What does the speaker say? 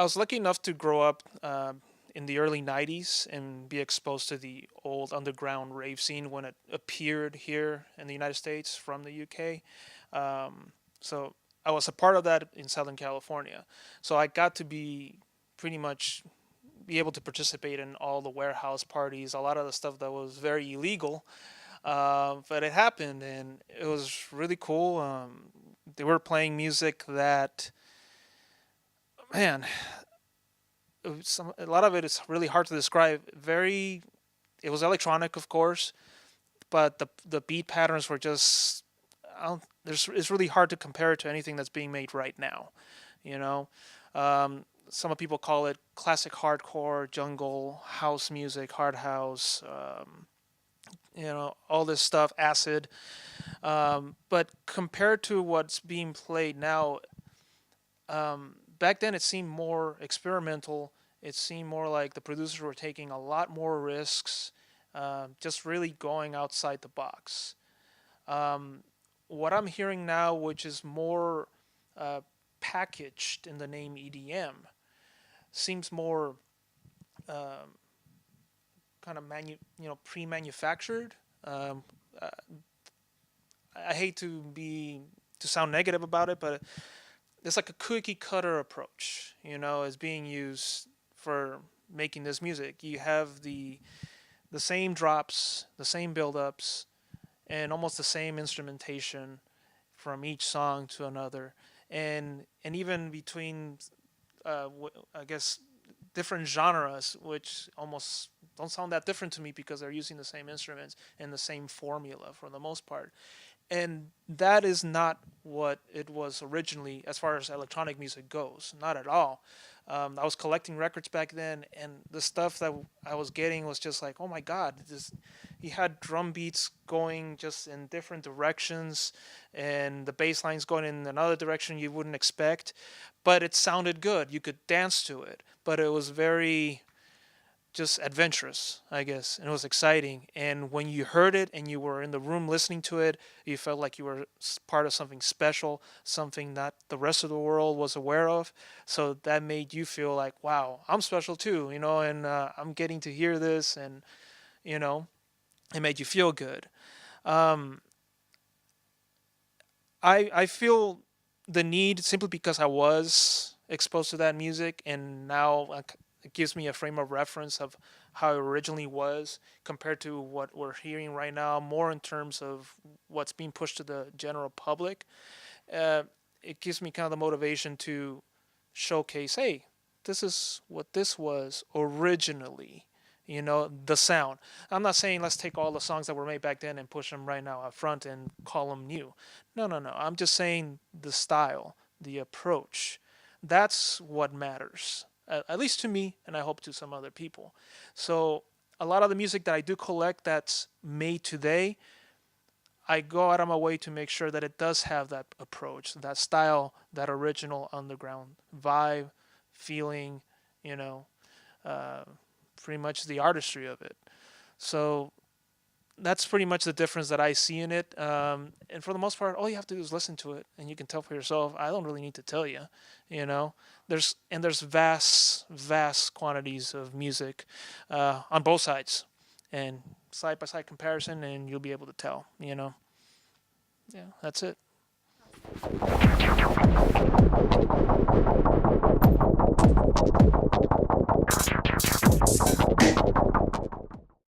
I was lucky enough to grow up in the early 90s and be exposed to the old underground rave scene when it appeared here in the United States from the UK. So I was a part of that in Southern California. So I got to pretty much be able to participate in all the warehouse parties, a lot of the stuff that was very illegal. But it happened and it was really cool. They were playing music that, man, a lot of it is really hard to describe. It was electronic, of course, but the beat patterns were just, it's really hard to compare it to anything that's being made right now. You know, some people call it classic hardcore, jungle, house music, hard house. All this stuff, acid. But compared to what's being played now, back then it seemed more experimental. It seemed more like the producers were taking a lot more risks, just really going outside the box. What I'm hearing now, which is more packaged in the name EDM, seems more kind of pre-manufactured. Uh, I hate to sound negative about it, but it's like a cookie cutter approach, is being used for making this music. You have the same drops, the same build-ups, and almost the same instrumentation from each song to another, and even between, I guess, different genres, which almost don't sound that different to me because they're using the same instruments and the same formula for the most part. And that is not what it was originally as far as electronic music goes. Not at all. I was collecting records back then, and the stuff that I was getting was just like, oh my God, you had drum beats going just in different directions, and the bass lines going in another direction you wouldn't expect, but it sounded good. You could dance to it, but it was very just adventurous, I guess, and it was exciting. And when you heard it and you were in the room listening to it, you felt like you were part of something special, something that the rest of the world was aware of. So that made you feel like, wow, I'm special too, and I'm getting to hear this, and you know, it made you feel good. Um, I feel the need simply because I was exposed to that music, and now it gives me a frame of reference of how it originally was compared to what we're hearing right now, more in terms of what's being pushed to the general public. Uh, it gives me kind of the motivation to showcase, hey, this is what this was originally. The sound. I'm not saying let's take all the songs that were made back then and push them right now up front and call them new. No, no, no. I'm just saying the style, the approach. That's what matters, at least to me, and I hope to some other people. So a lot of the music that I do collect that's made today, I go out of my way to make sure that it does have that approach, that style, that original underground vibe, feeling, you know, uh, pretty much the artistry of it. So that's pretty much the difference that I see in it. And for the most part, all you have to do is listen to it, and you can tell for yourself. I don't really need to tell you, you know. There's vast quantities of music on both sides, and side by side comparison, and you'll be able to tell. Yeah, that's it.